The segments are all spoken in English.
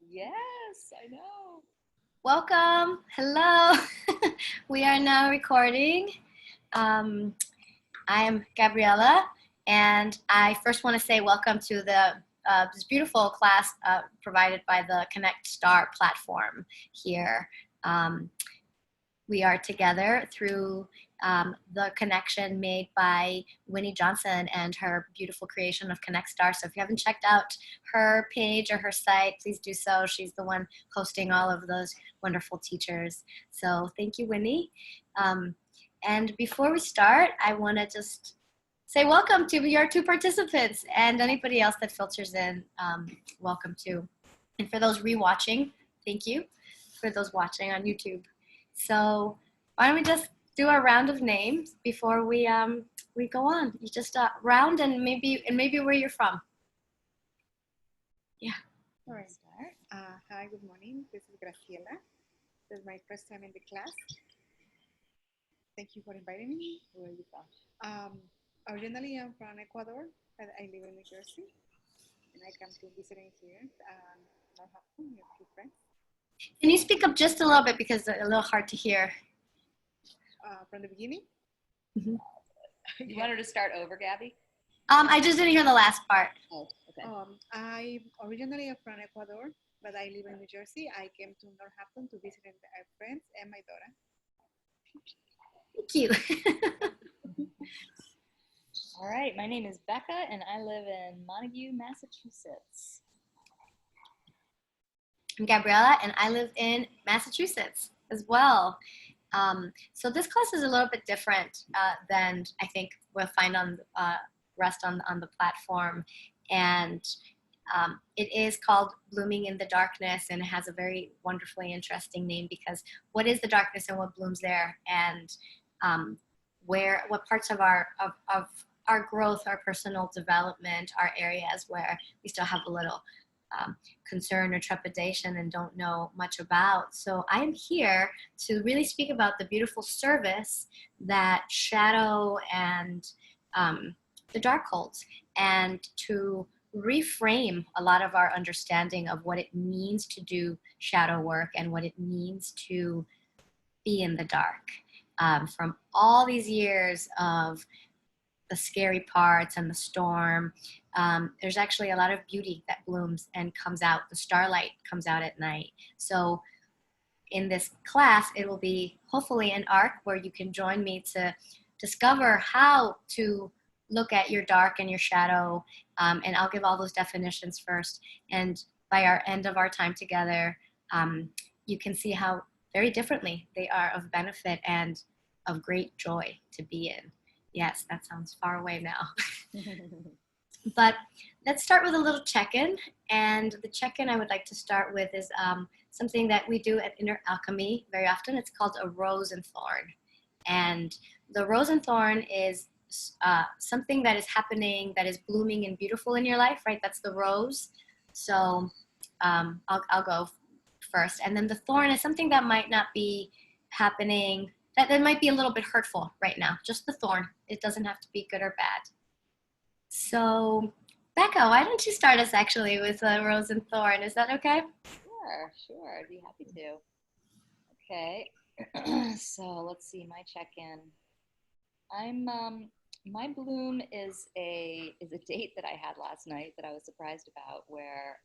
Yes, I know. Welcome. Hello. We are now recording. I am Gabriela, and I first want to say welcome to this beautiful class provided by the Connect Star platform here. We are together through the connection made by Winnie Johnson and her beautiful creation of Connect Star. So if you haven't checked out her page or her site, please do so. She's the one hosting all of those wonderful teachers. So thank you, Winnie. And before we start, I want to just say welcome to your two participants and anybody else that filters in, welcome too. And for those rewatching, thank you. For those watching on YouTube. So why don't we just do a round of names before we go on? You just round and maybe where you're from. Yeah. All right. Hi, good morning. This is Graciela. This is my first time in the class. Thank you for inviting me. Where are you from? Originally, I'm from Ecuador, but I live in New Jersey, and I come to visiting here. Northampton, with a few friends. Can you speak up just a little bit because it's a little hard to hear? From the beginning? Mm-hmm. You want her to start over, Gabby? I just didn't hear the last part. Oh, okay. I originally am from Ecuador, but I live in New Jersey. I came to Northampton to visit my friends and my daughter. Thank you. All right, my name is Becca, and I live in Montague, Massachusetts. I'm Gabriela, and I live in Massachusetts as well. So this class is a little bit different than I think we'll find on rest on the platform, and it is called Blooming in the Darkness, and it has a very wonderfully interesting name because what is the darkness and what blooms there, and what parts of our growth, our personal development, our areas where we still have a little concern or trepidation and don't know much about. So I am here to really speak about the beautiful service that shadow and the dark holds, and to reframe a lot of our understanding of what it means to do shadow work and what it means to be in the dark. From all these years of the scary parts and the storm, there's actually a lot of beauty that blooms and comes out. The starlight comes out at night. So in this class, it will be hopefully an arc where you can join me to discover how to look at your dark and your shadow, and I'll give all those definitions first. And by our end of our time together, you can see how very differently they are of benefit and of great joy to be in. Yes, that sounds far away now. But let's start with a little check-in. And the check-in I would like to start with is something that we do at Inner Alchemy very often. It's called a rose and thorn. And the rose and thorn is something that is happening, that is blooming and beautiful in your life, right? That's the rose. So I'll go first. And then the thorn is something that might not be happening, that might be a little bit hurtful right now. Just the thorn. It doesn't have to be good or bad. So, Becca, why don't you start us actually with rose and thorn? Is that okay? Sure. I'd be happy to. Okay. So let's see my check-in. My bloom is a date that I had last night that I was surprised about, where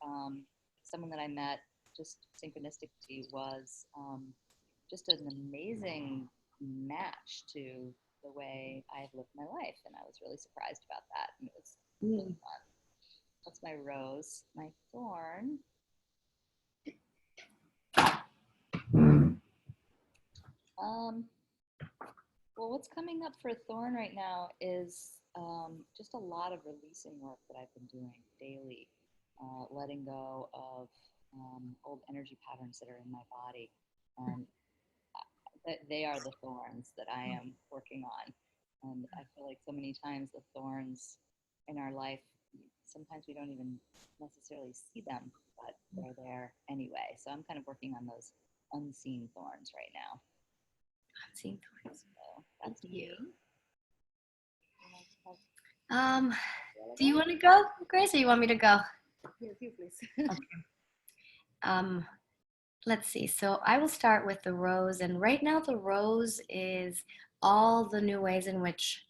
someone that I met, just synchronistically, was just an amazing match to the way I've lived my life, and I was really surprised about that, and it was really fun. That's my rose. My thorn. Well, what's coming up for a thorn right now is just a lot of releasing work that I've been doing daily, letting go of old energy patterns that are in my body, and they are the thorns that I am working on. And I feel like so many times the thorns in our life, sometimes we don't even necessarily see them, but they're there anyway. So I'm kind of working on those unseen thorns right now. Unseen thorns. So that's you. Do you want to go, Grace, or you want me to go? Yes, you please. Okay. Let's see. So I will start with the rose. And right now, the rose is all the new ways in which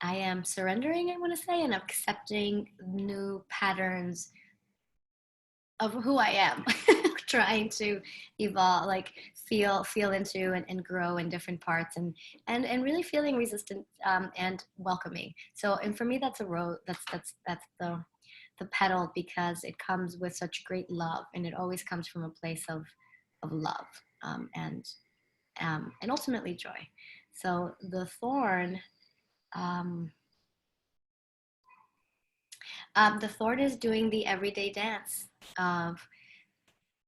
I am surrendering, I want to say, and accepting new patterns of who I am, trying to evolve, like feel into and grow in different parts, and really feeling resistant and welcoming. So, and for me, that's a rose. That's the petal, because it comes with such great love, and it always comes from a place of love, and ultimately joy. So the thorn. Um, the thorn is doing the everyday dance of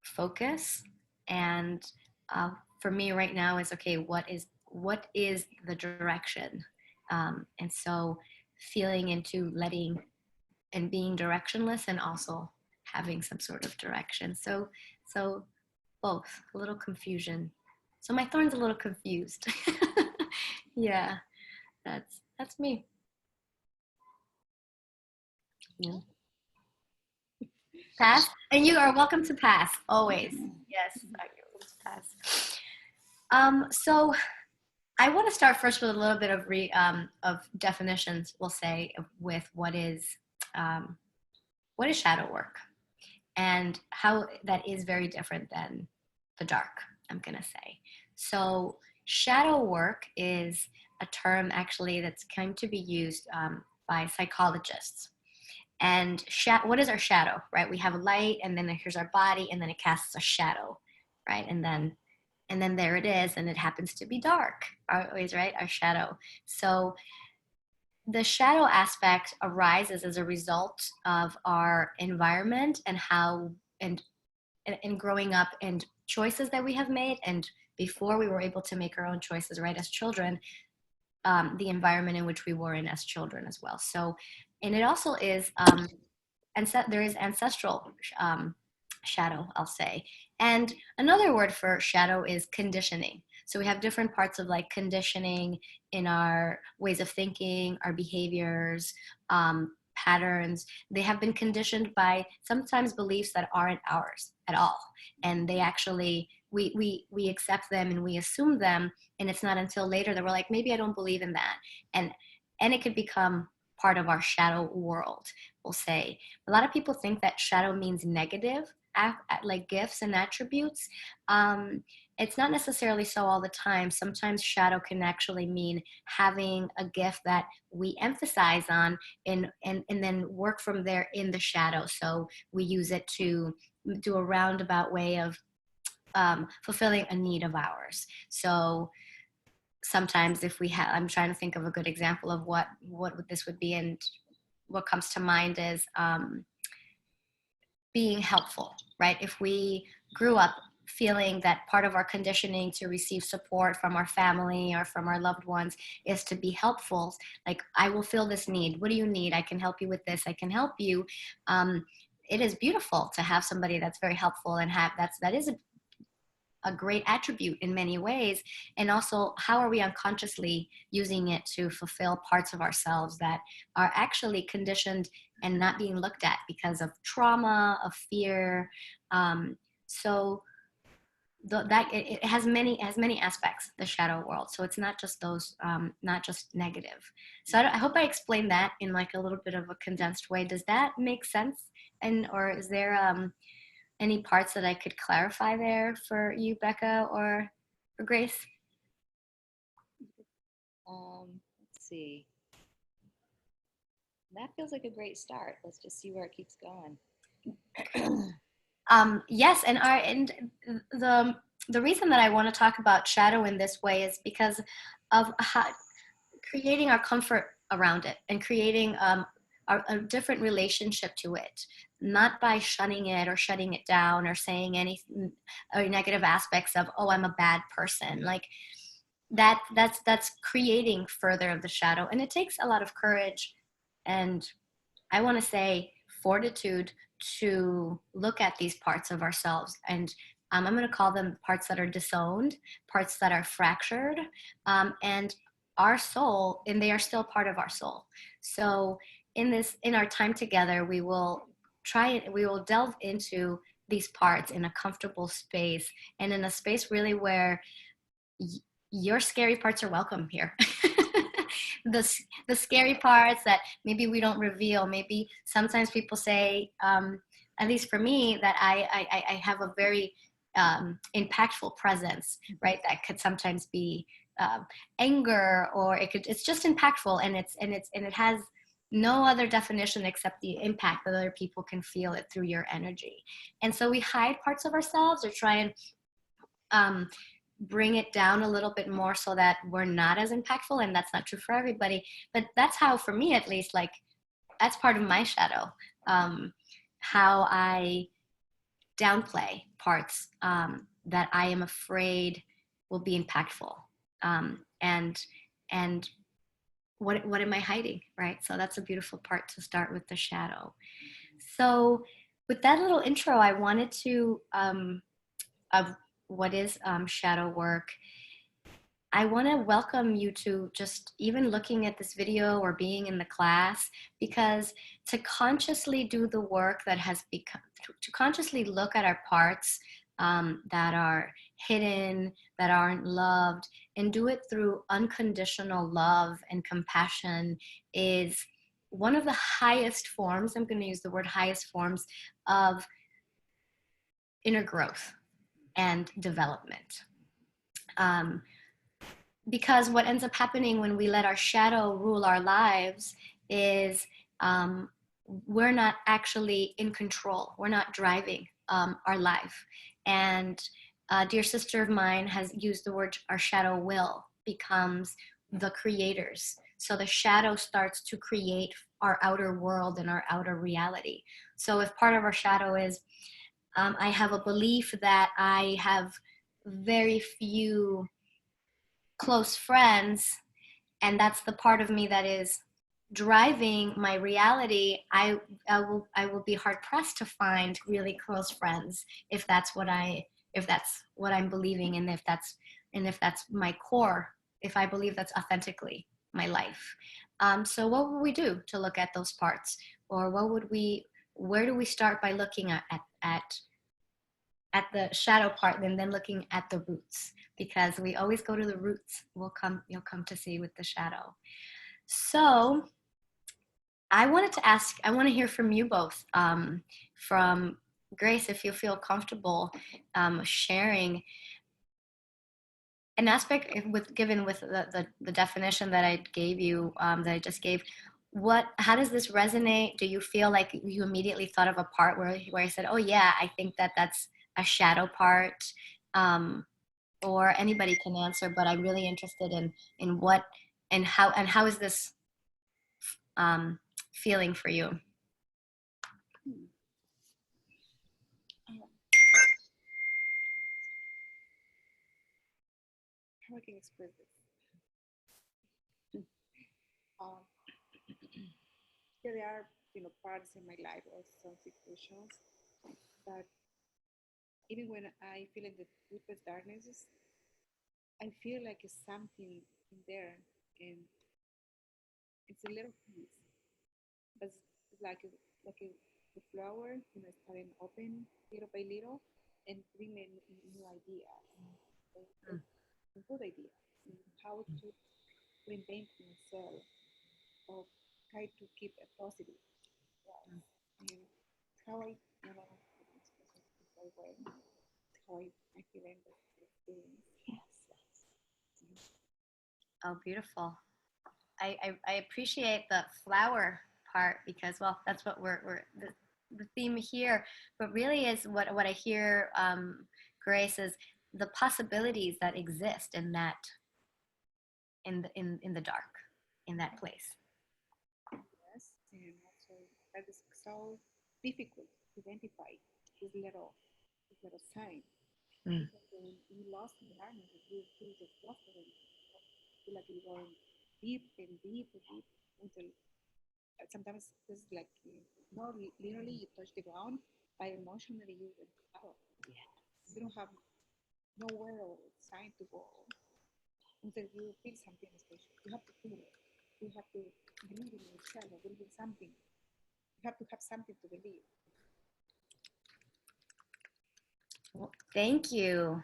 focus, and for me right now is, okay, what is the direction, and so feeling into letting and being directionless, and also having some sort of direction. So both, a little confusion. So my thorn's a little confused. Yeah, that's me. Yeah. Pass, and you are welcome to pass always. Yes, I will pass. So I want to start first with a little bit of definitions. We'll say with um, what is shadow work, and how that is very different than the dark, I'm gonna say. So shadow work is a term actually that's going to be used by psychologists. And what is our shadow, right? We have a light, and then here's our body, and then it casts a shadow, right? And then there it is, and it happens to be dark, always, right? Our shadow. So the shadow aspect arises as a result of our environment, and how and growing up, and choices that we have made, and before we were able to make our own choices, right, as children, the environment in which we were in as children as well. So, and it also is, and there is ancestral shadow, I'll say. And another word for shadow is conditioning. So we have different parts of like conditioning in our ways of thinking, our behaviors, patterns. They have been conditioned by sometimes beliefs that aren't ours at all, and they actually we accept them and we assume them, and it's not until later that we're like, maybe I don't believe in that, and it could become part of our shadow world, we'll say. A lot of people think that shadow means negative, like gifts and attributes. It's not necessarily so all the time. Sometimes shadow can actually mean having a gift that we emphasize on, and then work from there in the shadow. So we use it to do a roundabout way of fulfilling a need of ours. So sometimes if we have, I'm trying to think of a good example of what this would be, and what comes to mind is being helpful, right? If we grew up feeling that part of our conditioning to receive support from our family or from our loved ones is to be helpful, like, I will fill this need. What do you need? I can help you with this. I can help you. It is beautiful to have somebody that's very helpful, and that is a great attribute in many ways. And also, how are we unconsciously using it to fulfill parts of ourselves that are actually conditioned and not being looked at because of trauma, of fear. So that it has many aspects, the shadow world. So it's not just those, not just negative. So I hope I explained that in like a little bit of a condensed way. Does that make sense? And or is there any parts that I could clarify there for you, Becca, or for Grace? Let's see. That feels like a great start. Let's just see where it keeps going. Yes, and the reason that I want to talk about shadow in this way is because of how, creating our comfort around it, and creating a different relationship to it, not by shunning it or shutting it down or saying any or negative aspects of, oh, I'm a bad person, like that's creating further of the shadow. And it takes a lot of courage, and I want to say fortitude, to look at these parts of ourselves. And I'm going to call them parts that are disowned, parts that are fractured, and our soul, and they are still part of our soul. So in our time together, we will delve into these parts in a comfortable space, and in a space really where your scary parts are welcome here. The scary parts that maybe we don't reveal. Maybe sometimes people say, at least for me, that I have a very impactful presence, right? That could sometimes be anger, or it's just impactful, and it has no other definition except the impact that other people can feel it through your energy. And so we hide parts of ourselves, or try and bring it down a little bit more so that we're not as impactful. And that's not true for everybody, but that's how, for me at least, like, that's part of my shadow. How I downplay parts that I am afraid will be impactful. And what am I hiding, right? So that's a beautiful part to start with the shadow. So with that little intro, I wanted to, of what is shadow work, I want to welcome you to just even looking at this video or being in the class, because to consciously do the work that has become, to consciously look at our parts that are hidden, that aren't loved, and do it through unconditional love and compassion, is one of the highest forms, I'm going to use the word highest forms, of inner growth and development. Because what ends up happening when we let our shadow rule our lives is we're not actually in control. We're not driving our life. And a dear sister of mine has used the word, our shadow will becomes the creators. So the shadow starts to create our outer world and our outer reality. So if part of our shadow is, I have a belief that I have very few close friends, and that's the part of me that is driving my reality, I will be hard pressed to find really close friends if that's what I'm believing, and if that's my core, if I believe that's authentically my life. So what would we do to look at those parts? Or where do we start by looking at the shadow part, and then looking at the roots? Because we always go to the roots. You'll come to see with the shadow. So I want to hear from you both. From Grace, if you feel comfortable sharing an aspect given with the definition that I gave you, that I just gave. How does this resonate? Do you feel like you immediately thought of a part where I said, oh yeah, I think that's a shadow part? Or anybody can answer, but I'm really interested in what and how is this feeling for you? How I can express this? Yeah, there are parts in my life or some situations that even when I feel in the deepest darknesses, I feel like it's something in there, and it's a little piece, but it's like a flower, starting open little by little, and bringing new ideas, and good ideas, and how to reinvent myself, or try to keep a positive. And how I, express it by way, how I feel in this experience. Oh, beautiful. I appreciate the flower part, because, well, that's what the theme here, but really is what I hear, Grace, is the possibilities that exist in that, in the dark, in that place. Yes, and also that is so difficult to identify this little sign. Mm. Because when you lost in the darkness, you feel just lost in it. You feel like you're going deep and deep and deep until sometimes this is like not literally you touch the ground, but emotionally you went out. Yeah. You don't have nowhere or sign to go until you feel something special. You have to feel it. You have to believe in yourself or believe in something. You have to have something to believe. Thank you.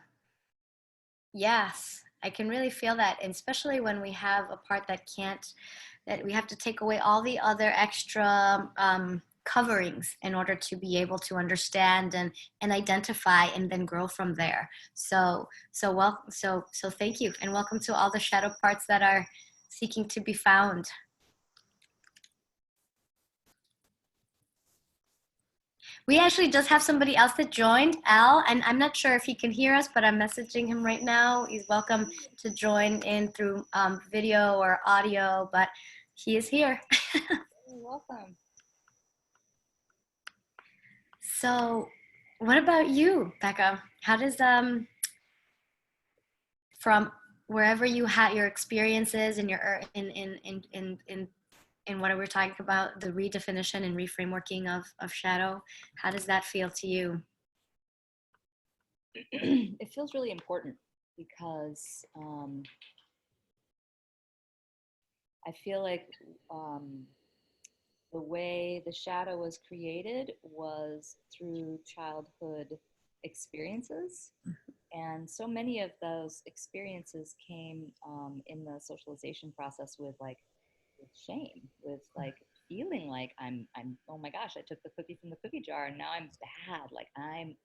Yes, I can really feel that, and especially when we have a part that we have to take away all the other extra coverings in order to be able to understand and identify and then grow from there. So thank you, and welcome to all the shadow parts that are seeking to be found. We actually just have somebody else that joined, Al, and I'm not sure if he can hear us, but I'm messaging him right now. He's welcome to join in through video or audio, but he is here. You're welcome. So what about you, Becca? How does, from wherever you had your experiences and your, in what we're talking about, the redefinition and reframeworking of shadow, how does that feel to you? It feels really important because I feel like the way the shadow was created was through childhood experiences. And so many of those experiences came in the socialization process with like with shame, with like feeling like I'm oh my gosh, I took the cookie from the cookie jar and now I'm bad. Like I'm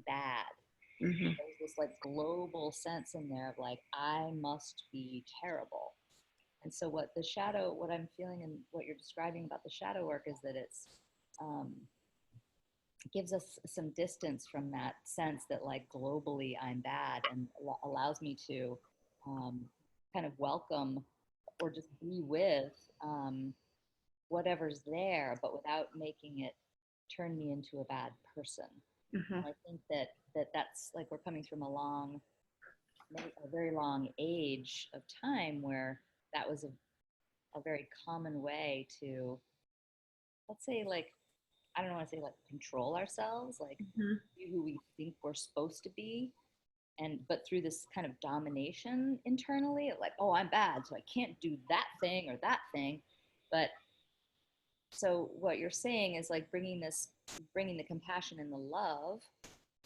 bad. Mm-hmm. There's this like global sense in there of like I must be terrible. And so what I'm feeling and what you're describing about the shadow work is that um, gives us some distance from that sense that like globally I'm bad and allows me to um, kind of welcome or just be with whatever's there, but without making it turn me into a bad person. Mm-hmm. And I think that's like we're coming from a very long age of time where that was a very common way to, let's say, like, I don't want to say like control ourselves, like Mm-hmm. be who we think we're supposed to be. And but through this kind of domination internally, like, oh, I'm bad, so I can't do that thing or that thing. But so what you're saying is like bringing the compassion and the love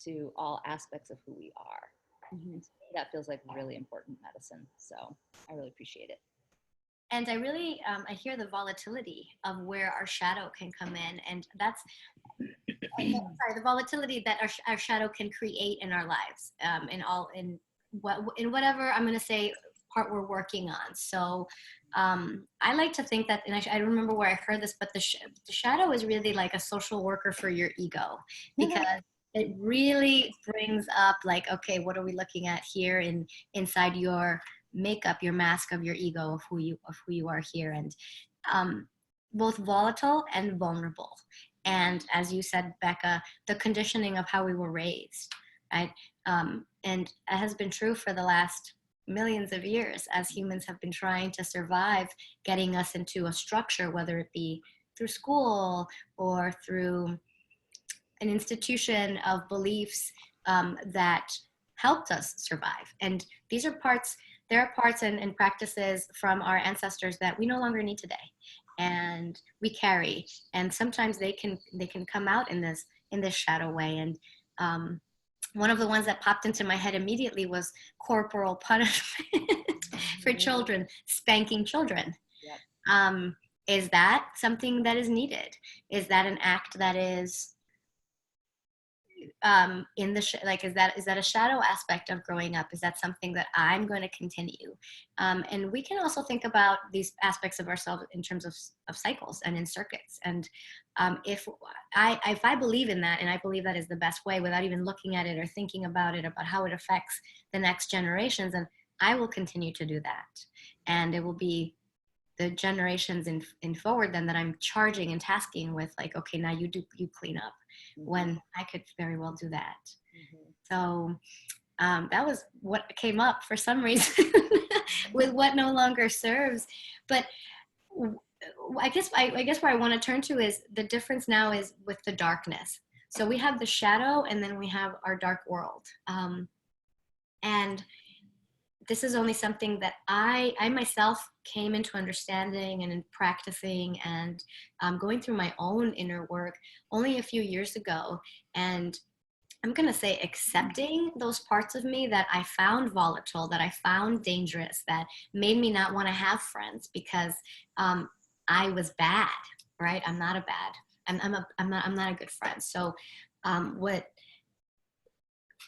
to all aspects of who we are. Mm-hmm. And to me, that feels like really important medicine. So I really appreciate it. And I really, I hear the volatility of where our shadow can come in, and that's sorry, the volatility that our shadow can create in our lives, in whatever I'm going to say part we're working on. So I like to think that, and I remember where I heard this, but the shadow is really like a social worker for your ego, because it really brings up like, okay, what are we looking at here inside your makeup, your mask of your ego of who you are here, and both volatile and vulnerable. And as you said, Becca, the conditioning of how we were raised, right? And it has been true for the last millions of years as humans have been trying to survive, getting us into a structure, whether it be through school or through an institution of beliefs that helped us survive. And there are parts and practices from our ancestors that we no longer need today, and we carry. And sometimes they can come out in this shadow way. And one of the ones that popped into my head immediately was corporal punishment for children, spanking children. Yep. Is that something that is needed? Is that an act that is in the like, is that a shadow aspect of growing up? Is that something that I'm going to continue? And we can also think about these aspects of ourselves in terms of cycles and in circuits. And if I believe in that, and I believe that is the best way, without even looking at it or thinking about it, about how it affects the next generations, and I will continue to do that. And it will be the generations in forward then that I'm charging and tasking with, like, okay, now you clean up, when I could very well do that. So that was what came up for some reason with what no longer serves. But I guess where I want to turn to is the difference now is with the darkness. So we have the shadow, and then we have our dark world. And this is only something that I myself came into understanding and in practicing and going through my own inner work only a few years ago. And I'm going to say accepting those parts of me that I found volatile, that I found dangerous, that made me not want to have friends because I was bad, right? I'm not a bad, I'm not a good friend. So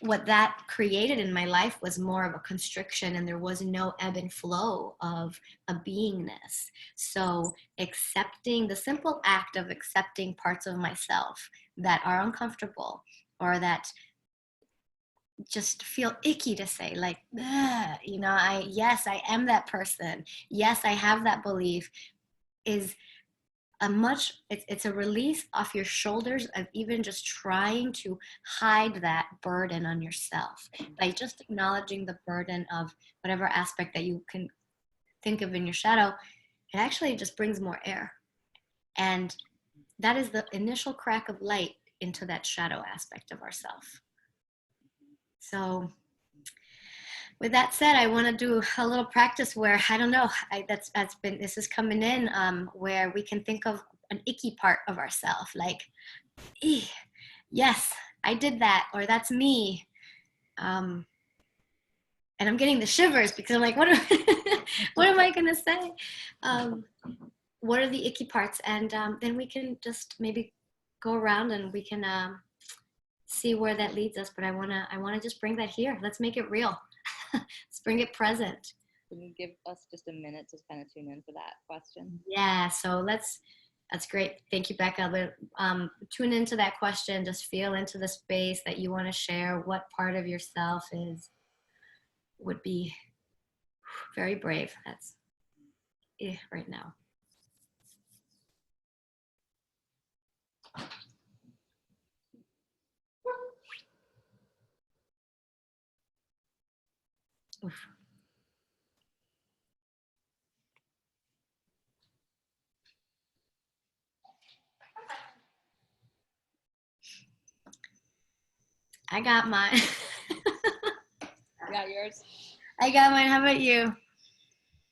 what that created in my life was more of a constriction, and there was no ebb and flow of a beingness. So accepting, the simple act of accepting parts of myself that are uncomfortable or that just feel icky to say, like, you know, yes, I am that person, yes, I have that belief, is it's a release off your shoulders of even just trying to hide that burden on yourself. By just acknowledging the burden of whatever aspect that you can think of in your shadow, it actually just brings more air, and that is the initial crack of light into that shadow aspect of ourself. So with that said, I want to do a little practice where, I don't know, this is coming in, where we can think of an icky part of ourselves, like, yes, I did that, or that's me. And I'm getting the shivers because I'm like, what am I going to say? What are the icky parts? And then we can just maybe go around and we can see where that leads us. But I want to just bring that here. Let's make it real. Let's bring it present. Can you give us just a minute to kind of tune in for that question? Yeah, so that's great. Thank you, Becca. But tune into that question. Just feel into the space that you want to share. What part of yourself would be very brave? That's right now. Oof. I got mine. You got yours? I got mine. How about you?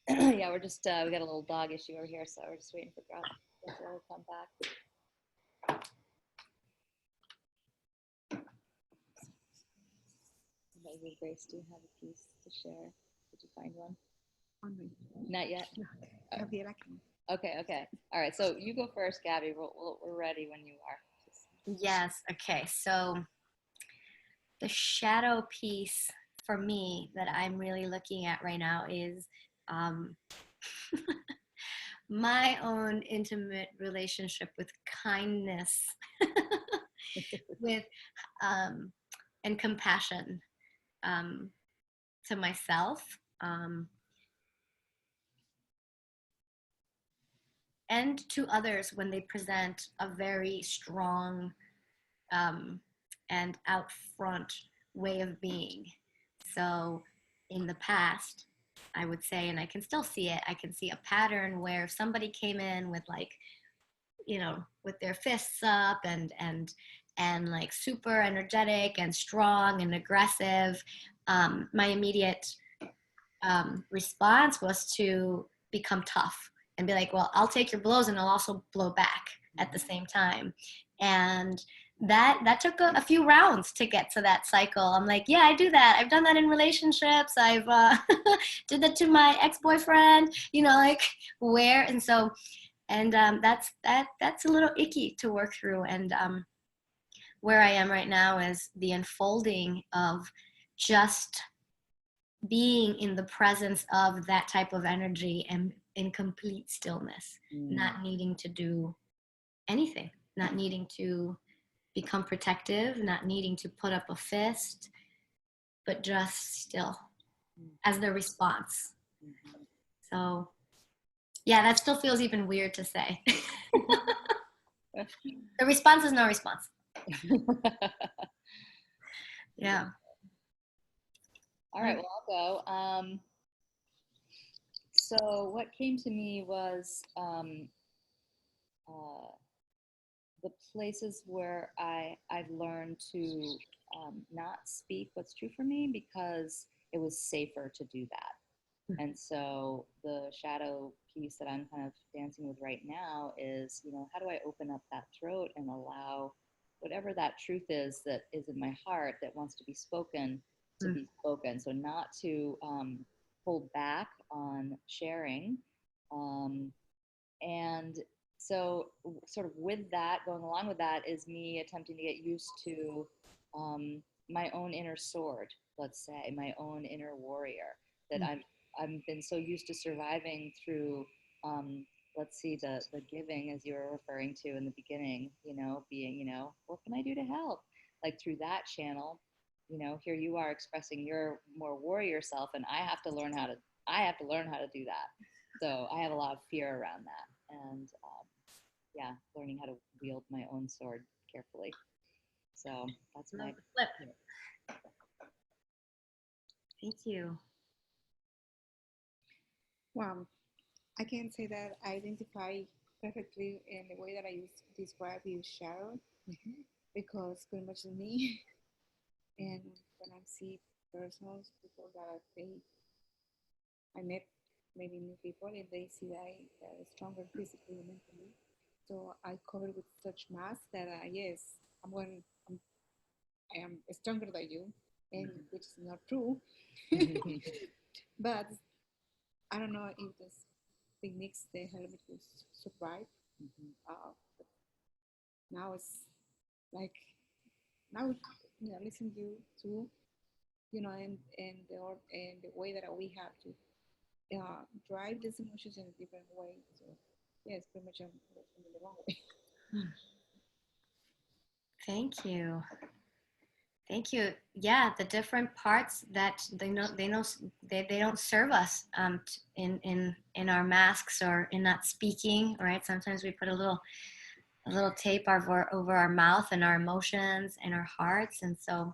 Yeah, we're just, we got a little dog issue over here, so we're just waiting for Gabriela to come back. Maybe Grace, do you have a piece to share? Did you find one? Not yet? No, Gabriela can. Okay. All right, so you go first, Gabby. We're ready when you are. Yes. Okay. So the shadow piece for me that I'm really looking at right now is my own intimate relationship with kindness, with and compassion to myself, and to others when they present a very strong and out front way of being. So in the past, I would say, and I can still see it, I can see a pattern where if somebody came in with, like, you know, with their fists up and like super energetic and strong and aggressive, my immediate response was to become tough and be like, well, I'll take your blows and I'll also blow back at the same time. And that took a few rounds to get to that cycle. I'm like, yeah, I do that. I've done that in relationships. I've did that to my ex-boyfriend, you know, like where. And so, and that's a little icky to work through. And where I am right now is the unfolding of just being in the presence of that type of energy and in complete stillness, not needing to do anything, not needing to become protective, not needing to put up a fist, but just still as the response. So yeah, that still feels even weird to say. The response is no response. Yeah. All right, well, I'll go. So what came to me was the places where I've learned to not speak what's true for me because it was safer to do that. And so the shadow piece that I'm kind of dancing with right now is, you know, how do I open up that throat and allow whatever that truth is that is in my heart that wants to be spoken, to be spoken. So not to hold back on sharing. And so, sort of with that, going along with that, is me attempting to get used to my own inner sword, let's say, my own inner warrior. That I've been so used to surviving through, let's see, the giving, as you were referring to in the beginning. Being, what can I do to help? Like through that channel, here you are expressing your more warrior self, and I have to learn how to do that. So I have a lot of fear around that, and yeah, learning how to wield my own sword carefully. So that's my flip. Thank you. Well, I can say that I identify perfectly in the way that I describe you, shadow, because pretty much it's me. And when I see persons, people that I met, maybe new people, and they see that I are stronger physically and mentally. So I cover with such mass that yes, I'm, I am stronger than you, and which is not true. But I don't know if this techniques they help me to survive. But now it's like now listen to you too, and the way that we have to drive these emotions in a different way. So yes, pretty much I'm in the wrong way. Thank you. Thank you. Yeah, the different parts that they don't serve us in our masks or in not speaking, right? Sometimes we put a little tape over our mouth and our emotions and our hearts. And so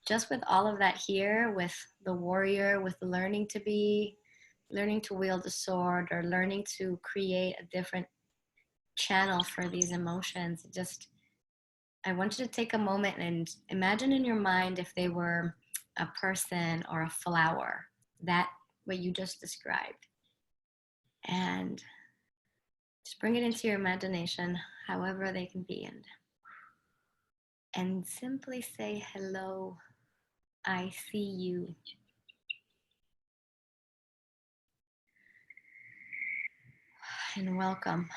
just with all of that here, with the warrior, with learning to wield the sword, or learning to create a different channel for these emotions, I want you to take a moment and imagine in your mind if they were a person or a flower, that what you just described. And just bring it into your imagination, however they can be. And simply say, hello, I see you. And welcome.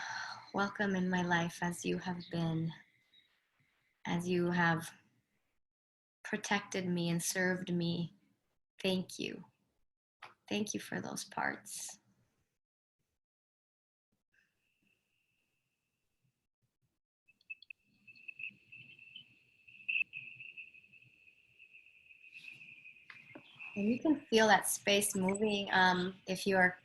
Welcome in my life as you have been, as you have protected me and served me. Thank you. Thank you for those parts. And you can feel that space moving. If you're,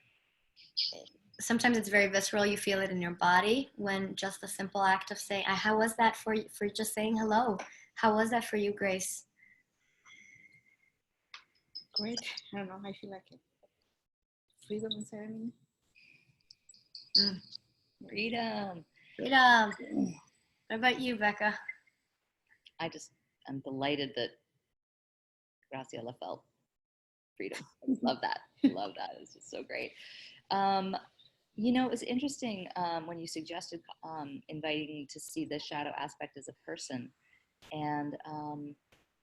sometimes it's very visceral. You feel it in your body when just the simple act of saying, how was that for just saying hello? How was that for you, Grace? Great. I don't know. I feel like it. Freedom inside of me. Freedom. Freedom. What about you, Becca? I'm delighted that Graciela felt freedom. I just love that. Love that. It's just so great. It was interesting when you suggested inviting to see the shadow aspect as a person. And,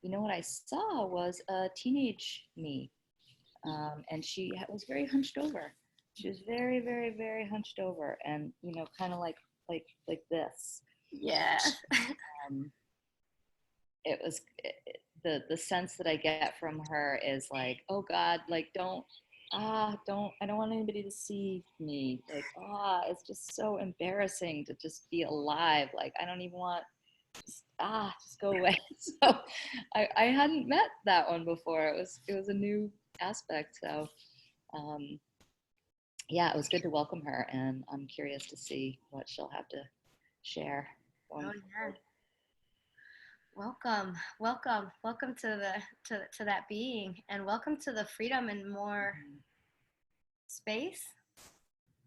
what I saw was a teenage me. And she was very hunched over. She was very, very, very hunched over, and kind of like this. Yeah. It was the sense that I get from her is like, oh God, like I don't want anybody to see me. Like, it's just so embarrassing to just be alive. Like, I don't even want. Just go away. So I hadn't met that one before. It was a new aspect. So yeah, it was good to welcome her, and I'm curious to see what she'll have to share. Yeah. Welcome to that being, and welcome to the freedom and more space.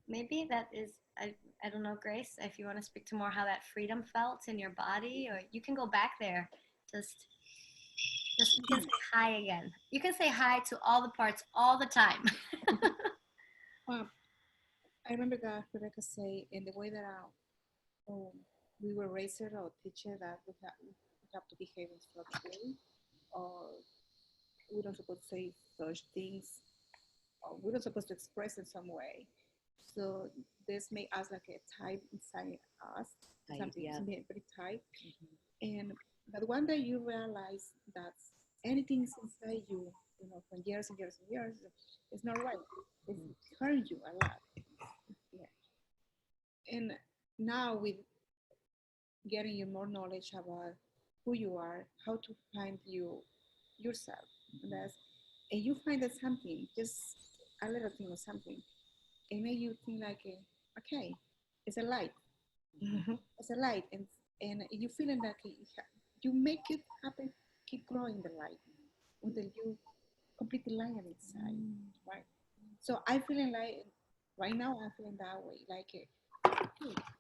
Maybe that is, I don't know, Grace, if you want to speak to more how that freedom felt in your body, or you can go back there. Just you can say hi again. You can say hi to all the parts all the time. I remember that Rebecca say in the way that we were raised or teach that we have to behave in such way, or we don't supposed to say such things, or we're not supposed to express in some way. So this make us like a type inside us, something, Yeah. something very tight. And but one day you realize that anything inside you, for years and years and years, it's not right. It's hurting you a lot. Yeah. And now with getting you more knowledge about who you are, how to find yourself, and and you find that something, just a little thing or something, it make you think like, okay, it's a light. It's a light, and you feeling like you make it happen, keep growing the light until you completely light inside, right? So I feeling like right now I'm feeling that way, like hey,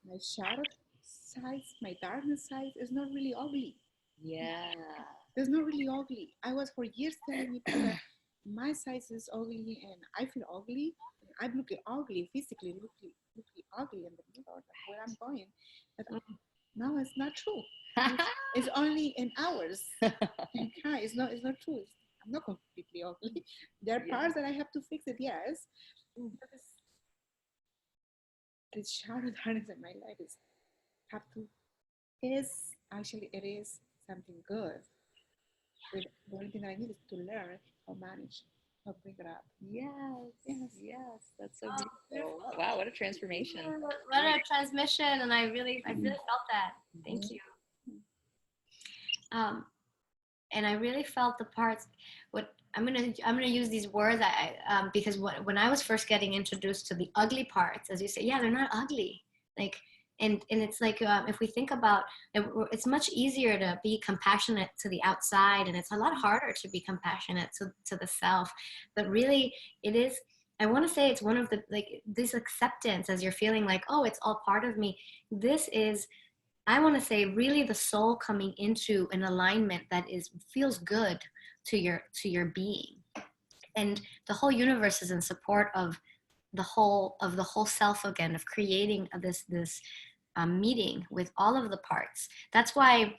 my shadow side, my darkness side is not really ugly. Yeah. It's not really ugly. I was for years telling people that my size is ugly and I feel ugly. I'm looking ugly, physically looking ugly in the mirror where I'm going. But no, it's not true. It's only in hours. Okay, it's not true. I'm not completely ugly. There are parts that I have to fix it, yes. But the shadow darkness in my life is have to is actually it is something good. With the only thing that I need is to learn how manage, how bring it up. Yes. Yes. Yes. That's so beautiful. Wow, what a transformation. What a transmission, and I really felt that. Thank you. And I really felt the parts. What I'm gonna use these words because when I was first getting introduced to the ugly parts, as you say, yeah, they're not ugly. Like, and it's like if we think about it, it's much easier to be compassionate to the outside, and it's a lot harder to be compassionate to the self. But really, it is. I want to say it's one of the, like, this acceptance, as you're feeling like, oh, it's all part of me. This is, I want to say, really the soul coming into an alignment that feels good to your being. And the whole universe is in support of the whole self again, of creating this meeting with all of the parts. That's why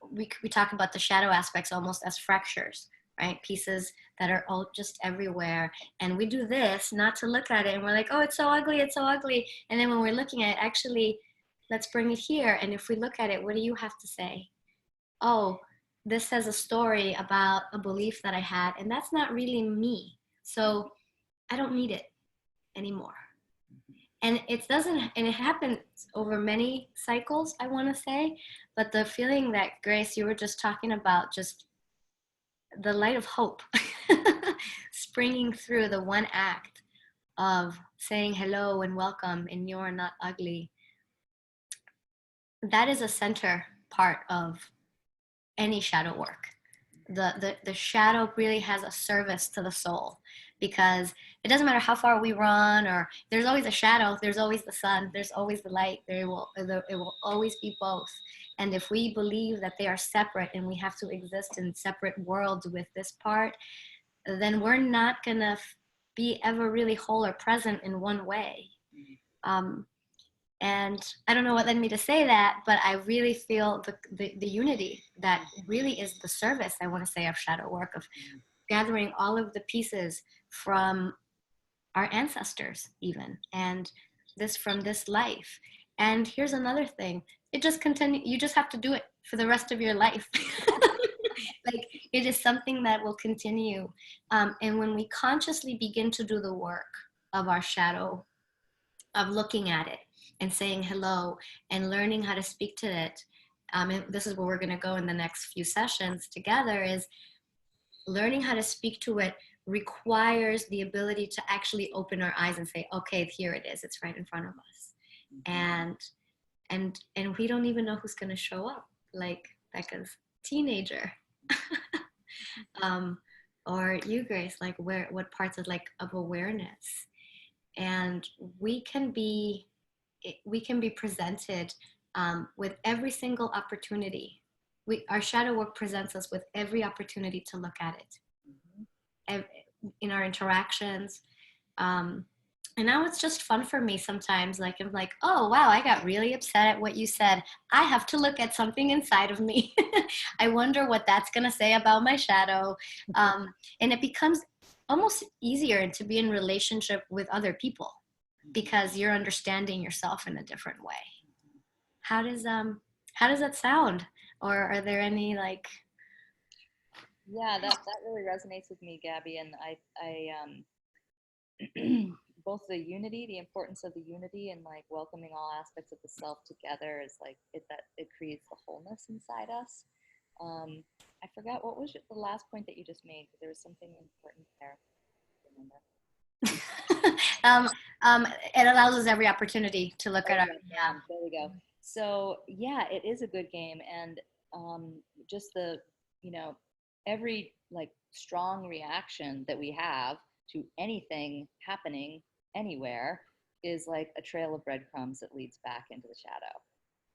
we talk about the shadow aspects almost as fractures, right? Pieces that are all just everywhere. And we do this not to look at it and we're like, oh, it's so ugly, it's so ugly. And then when we're looking at it, actually, let's bring it here. And if we look at it, what do you have to say? Oh, this says a story about a belief that I had, and that's not really me. So I don't need it anymore. And it doesn't, and it happens over many cycles, I want to say. But the feeling that, Grace, you were just talking about, just the light of hope springing through the one act of saying hello and welcome, and you're not ugly. That is a center part of any shadow work. The shadow really has a service to the soul, because it doesn't matter how far we run, or there's always a shadow, there's always the sun, there's always the light, it will always be both. And if we believe that they are separate and we have to exist in separate worlds with this part, then we're not gonna be ever really whole or present in one way. And I don't know what led me to say that, but I really feel the unity that really is the service, I want to say, of shadow work, of gathering all of the pieces from our ancestors even, and this from this life. And here's another thing, it just continue, you just have to do it for the rest of your life. Like, it is something that will continue. And when we consciously begin to do the work of our shadow, of looking at it and saying hello and learning how to speak to it, and this is where we're going to go in the next few sessions together, is learning how to speak to it requires the ability to actually open our eyes and say, okay, here it is, it's right in front of us. And we don't even know who's going to show up, like Becca's teenager. Or you, Grace, like what parts of awareness. And we can be presented with every single opportunity. Our shadow work presents us with every opportunity to look at it. In our interactions, And now it's just fun for me sometimes. Like, I'm like, oh, wow, I got really upset at what you said. I have to look at something inside of me. I wonder what that's going to say about my shadow. And it becomes almost easier to be in relationship with other people because you're understanding yourself in a different way. How does that sound? Or are there any like Yeah, that really resonates with me, Gabby, and both the unity, the importance of the unity, and like welcoming all aspects of the self together is like it creates the wholeness inside us. Um, I forgot what was the last point that you just made because there was something important there. Remember? um, it allows us every opportunity to look Oh at our yeah, there we go. So yeah, it is a good game, and just the you know every like strong reaction that we have to anything happening anywhere is like a trail of breadcrumbs that leads back into the shadow.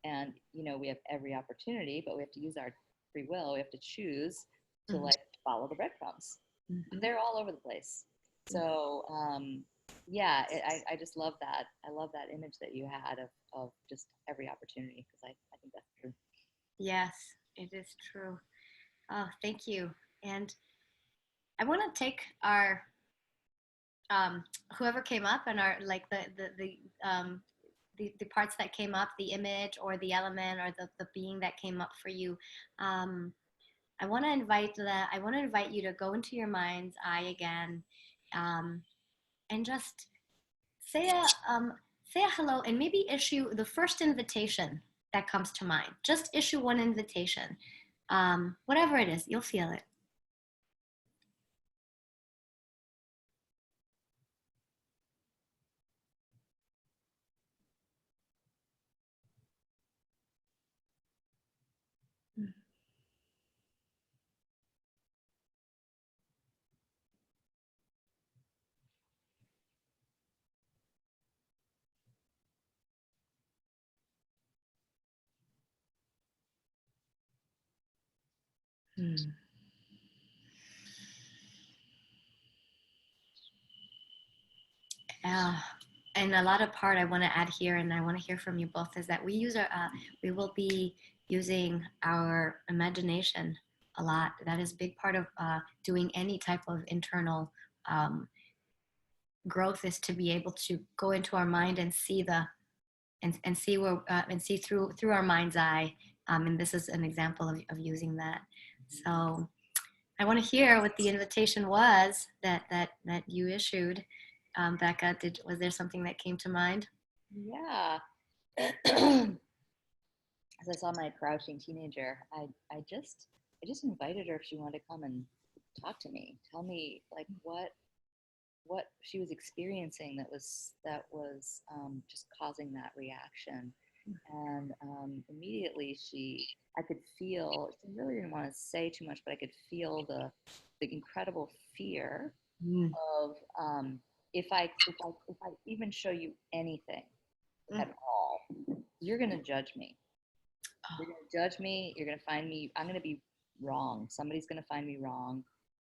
And we have every opportunity, but we have to use our free will. We have to choose to Mhm. like follow the breadcrumbs. Mhm. They're all over the place. So yeah, I just love that. I love that image that you had of just every opportunity because I think that's true. Yes, it is true. Oh, thank you. And I want to take our whoever came up and our like the parts that came up, the image or the element or the being that came up for you. Um, I want to invite you to go into your mind's eye again, um, and just say a say a hello and maybe issue the first invitation that comes to mind. Just issue one invitation, whatever it is, you'll feel it. Mm. Yeah. And a lot of part I want to add here, and I want to hear from you both, is that we will be using our imagination a lot. That is a big part of doing any type of internal um, growth, is to be able to go into our mind and see and see where and see through our mind's eye. And this is an example of using that. So I want to hear what the invitation was that you issued. Becca, was there something that came to mind? Yeah. As I saw my crouching teenager, I just invited her if she wanted to come and talk to me, tell me like what she was experiencing that was just causing that reaction. And immediately I could feel. She really didn't want to say too much, but I could feel the incredible fear Mm. of if I even show you anything at all, you're gonna judge me. You're Oh. going to judge me. You're going to find me. I'm going to be wrong. Somebody's going to find me wrong.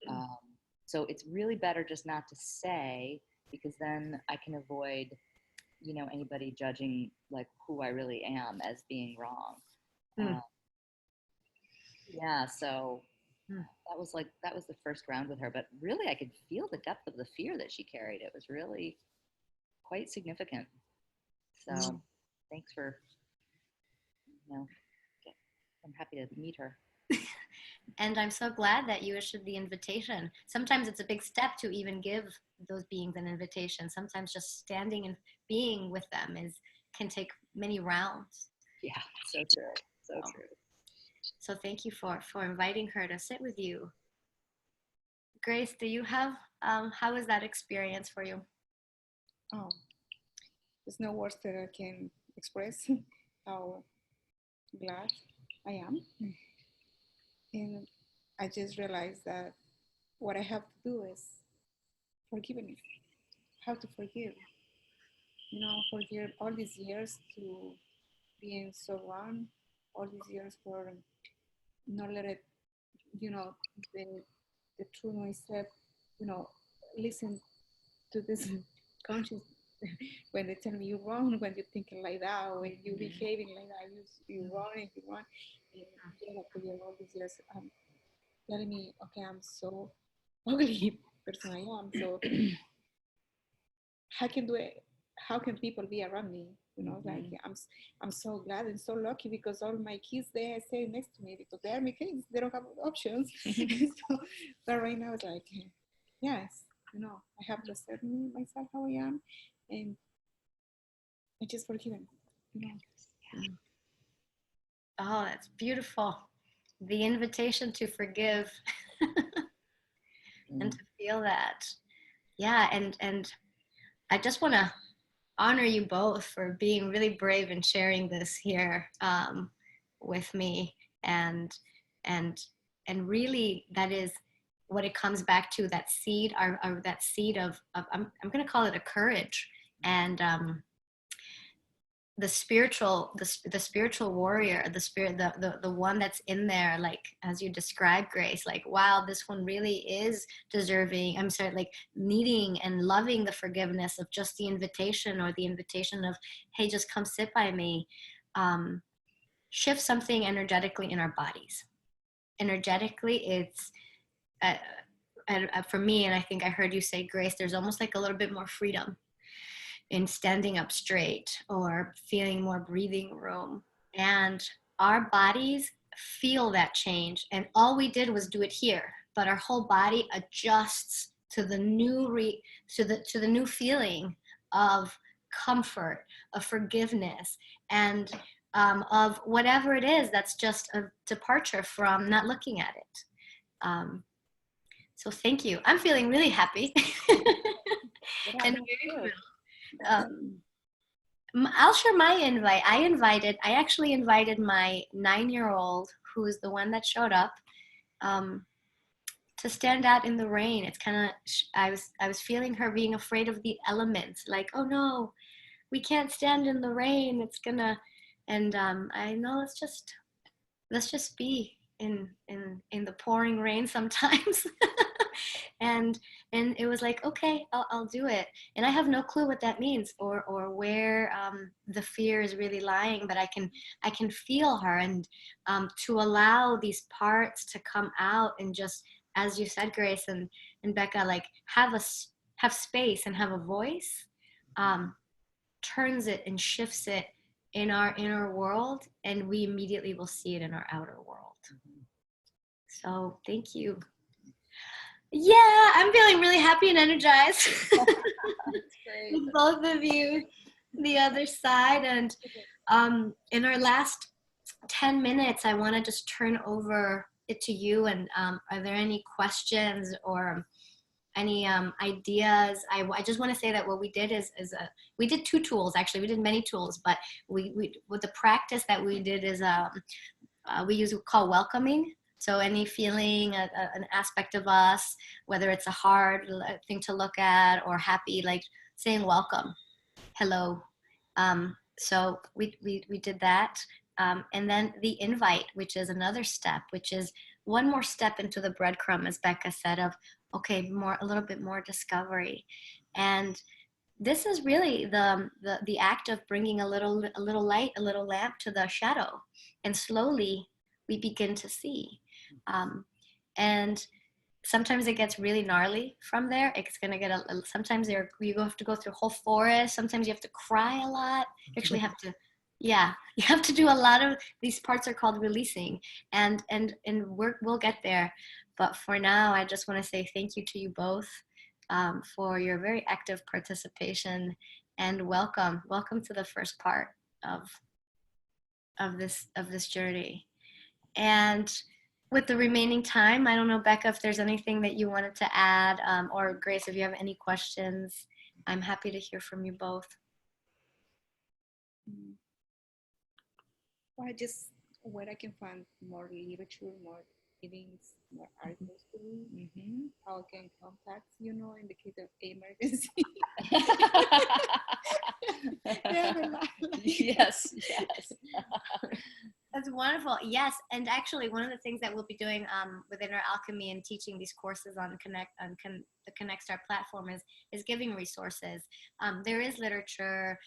Um, so it's really better just not to say because then I can avoid, anybody judging like who I really am as being wrong. Mm. Uh, yeah. So Mm. that was the first round with her. But really, I could feel the depth of the fear that she carried. It was really quite significant. So Mm. thanks for, you know, I'm happy to meet her. And I'm so glad that you issued the invitation. Sometimes it's a big step to even give those beings an invitation. Sometimes just standing and being with them can take many rounds. Yeah. So true. So So, true. so thank you for inviting her to sit with you. Grace, do you have how was that experience for you? Oh, there's no words that I can express how glad I am. And I just realized that what I have to do is forgiveness. How to forgive. Forgive all these years to being so wrong, all these years for not let it, you know, the the true myself, you know, listen to this conscious when they tell me you're wrong when you're thinking like that, when you're behaving like that, you're wrong and you're wrong. And yeah, like we are all these years telling me, okay, I'm so ugly person I am. So how can do it? How can people be around me? You know, like I'm so glad and so lucky because all my kids they stay next to me because they are my kids. They don't have options. So right now it's like, yes, you know, I have to accept myself how I am, and I just forgive him. You know. Oh, that's beautiful. The invitation to forgive and to feel that. Yeah, and I just want to honor you both for being really brave and sharing this here with me, and and and really that is what it comes back to, that seed, our that seed of I'm going to call it a courage, and the spiritual warrior, the spirit, the one that's in there, like as you described, Grace, like, wow, this one really is deserving, I'm sorry, like needing and loving the forgiveness of just the invitation, or the invitation of, hey, just come sit by me. Shift something energetically in our bodies. Energetically, it's for me, and I think I heard you say, Grace, there's almost like a little bit more freedom in standing up straight, or feeling more breathing room. And our bodies feel that change. And all we did was do it here, but our whole body adjusts to the to the new feeling of comfort, of forgiveness, and of whatever it is that's just a departure from not looking at it. So thank you. I'm feeling really happy. And very I'll share my invite. I actually invited my 9-year-old, who is the one that showed up, to stand out in the rain. It's kind of, I was feeling her being afraid of the elements, like, oh no, we can't stand in the rain. It's gonna, and I know, let's just be in the pouring rain sometimes. and it was like, okay, I'll do it. And I have no clue what that means, or where the fear is really lying, but I can feel her, and to allow these parts to come out, and just, as you said, Grace and Becca, like have space and have a voice, turns it and shifts it in our inner world, and we immediately will see it in our outer world. So thank you. Yeah, I'm feeling really happy and energized. With both of you, the other side. And in our last 10 minutes, I want to just turn over it to you. And are there any questions or any ideas? I just want to say that what we did is we did 2 tools, actually. We did many tools, but we with the practice that we did is we call welcoming. So any feeling, an aspect of us, whether it's a hard thing to look at or happy, like saying welcome, hello. So we did that. And then the invite, which is another step, which is one more step into the breadcrumb, as Becca said, of, okay, a little bit more discovery. And this is really the act of bringing a little light, a little lamp to the shadow, and slowly we begin to see. And sometimes it gets really gnarly from there. It's gonna get sometimes you have to go through a whole forest. Sometimes you have to cry a lot. You actually have to, yeah, you have to do a lot of these parts are called releasing, and we'll get there. But for now, I just want to say thank you to you both for your very active participation, and welcome to the first part of this journey. And with the remaining time, I don't know, Becca, if there's anything that you wanted to add, or Grace, if you have any questions, I'm happy to hear from you both. Well, just where I can find more literature, more readings, more articles to read, how I can contact, you know, in the case of emergency. Yes. That's wonderful. Yes, and actually, one of the things that we'll be doing within our alchemy and teaching these courses on the Connect Star platform is giving resources. There is literature,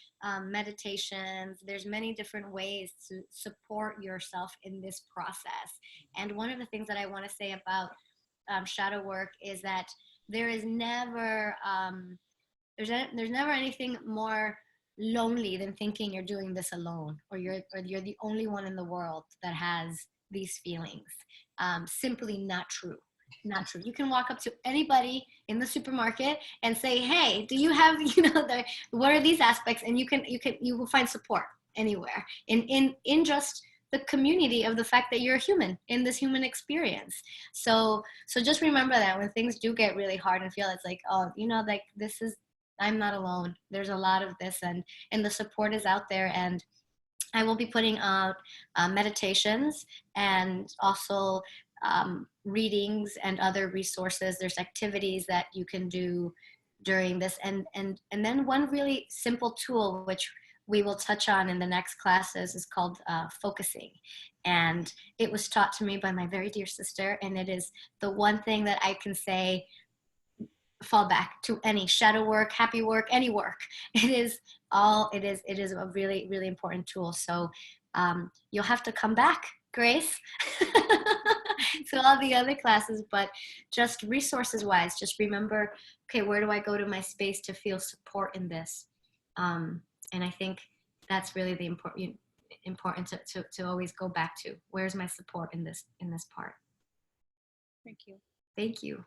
meditations. There's many different ways to support yourself in this process. And one of the things that I want to say about shadow work is that there is never there's never anything more lonely than thinking you're doing this alone, or you're the only one in the world that has these feelings. Simply not true. Not true. You can walk up to anybody in the supermarket and say, "Hey, do you have what are these aspects?" And you will find support anywhere in just the community of the fact that you're a human in this human experience. So just remember that when things do get really hard and feel it's like, oh, like this is, I'm not alone. There's a lot of this, and the support is out there. And I will be putting out meditations and also readings and other resources. There's activities that you can do during this, and then one really simple tool which we will touch on in the next classes is called focusing. And it was taught to me by my very dear sister, and it is the one thing that I can say fall back to any shadow work, happy work, any work. It is a really, really important tool. So you'll have to come back, Grace, to all the other classes, but just resources wise, just remember, okay, where do I go to my space to feel support in this? And I think that's really the important to always go back to. Where's my support in this part? Thank you. Thank you.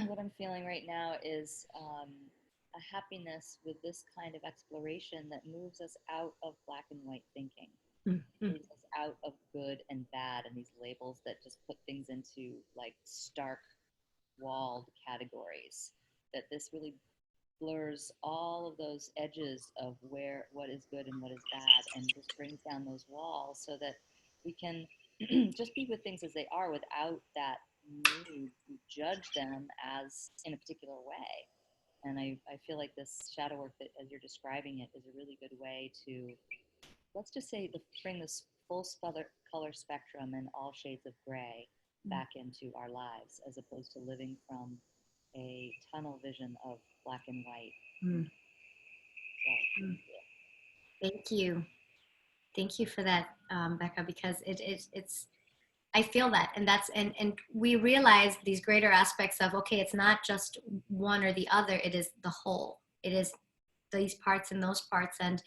What I'm feeling right now is a happiness with this kind of exploration that moves us out of black and white thinking. Mm-hmm. Moves us out of good and bad and these labels that just put things into like stark walled categories. That this really blurs all of those edges of what is good and what is bad, and just brings down those walls so that we can just be with things as they are without that need to judge them as in a particular way. And I feel like this shadow work that as you're describing it is a really good way to, let's just say, bring this full color spectrum and all shades of gray back into our lives, as opposed to living from a tunnel vision of black and white. So, Thank you. Thank you for that, Becca, because it's I feel that, and and we realize these greater aspects of, okay, it's not just one or the other, it is the whole. It is these parts and those parts, and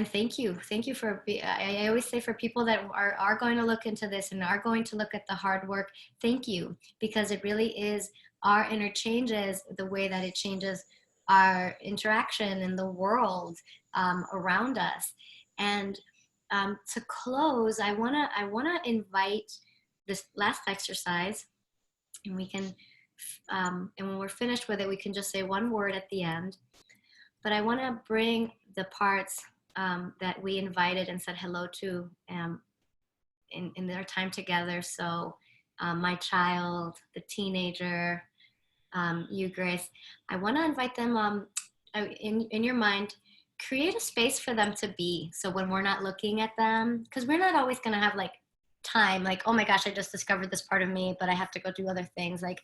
thank you for, I always say, for people that are going to look into this and are going to look at the hard work, thank you, because it really is our inner changes, the way that it changes our interaction in the world around us. And to close, I wanna invite this last exercise, and we can, and when we're finished with it, we can just say one word at the end. But I want to bring the parts that we invited and said hello to in their time together. So my child, the teenager, you, Grace, I want to invite them in your mind, create a space for them to be. So when we're not looking at them, because we're not always going to have like time, like, oh my gosh, I just discovered this part of me, but I have to go do other things. Like,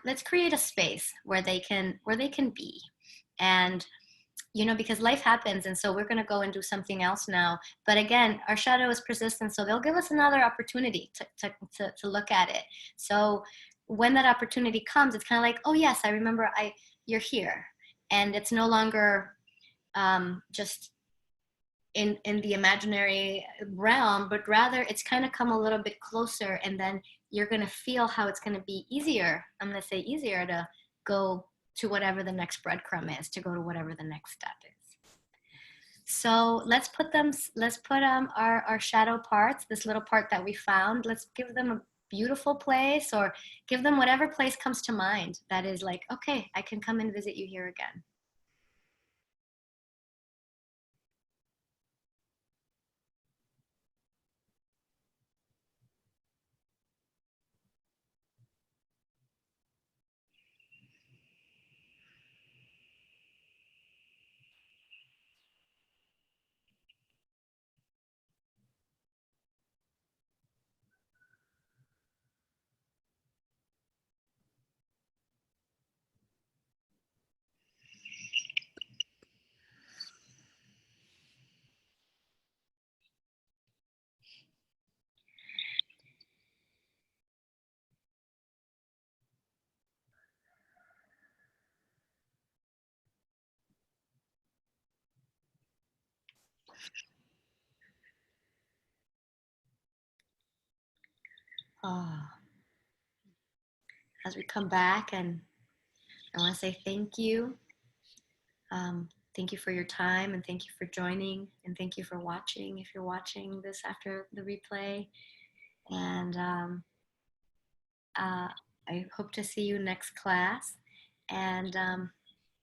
let's create a space where they can be. And because life happens, and so we're going to go and do something else now. But again, our shadow is persistent, so they'll give us another opportunity to look at it. So when that opportunity comes, it's kind of like, oh yes, I remember you're here. And it's no longer just in the imaginary realm, but rather it's kind of come a little bit closer, and then you're going to feel how it's going to be easier. I'm going to say easier to go to whatever the next breadcrumb is, to go to whatever the next step is. So let's put our shadow parts, this little part that we found, let's give them a beautiful place, or give them whatever place comes to mind that is like, okay, I can come and visit you here again. Oh. As we come back, and I want to say thank you. Thank you for your time, and thank you for joining, and thank you for watching if you're watching this after the replay. And I hope to see you next class. And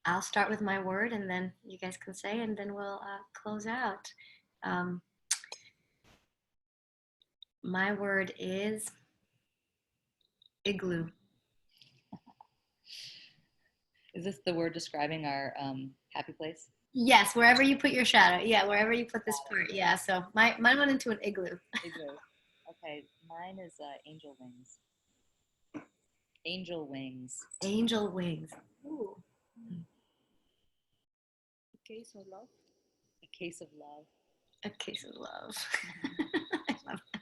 I'll start with my word, and then you guys can say, and then we'll close out. My word is igloo. Is this the word describing our happy place? Yes, wherever you put your shadow. Yeah, wherever you put this part. Yeah, so mine went into an igloo. Igloo. Okay, mine is angel wings. Angel wings. Angel wings. Ooh. A case of love. A case of love. A case of love. I love it.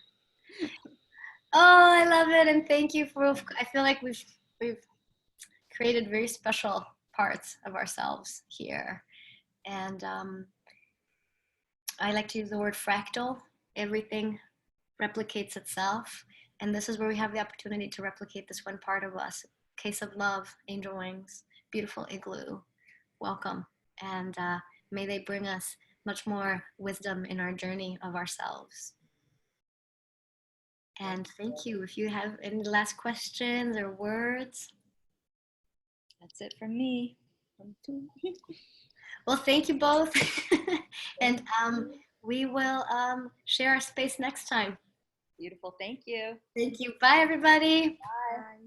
Oh, I love it, and thank you for. I feel like we've created very special parts of ourselves here, and I like to use the word fractal. Everything replicates itself, and this is where we have the opportunity to replicate this one part of us. Case of love, angel wings, beautiful igloo. Welcome, and may they bring us much more wisdom in our journey of ourselves. And thank you. If you have any last questions or words. That's it from me. Well, thank you both. And we will share our space next time. Beautiful. Thank you. Thank you. Bye, everybody. Bye.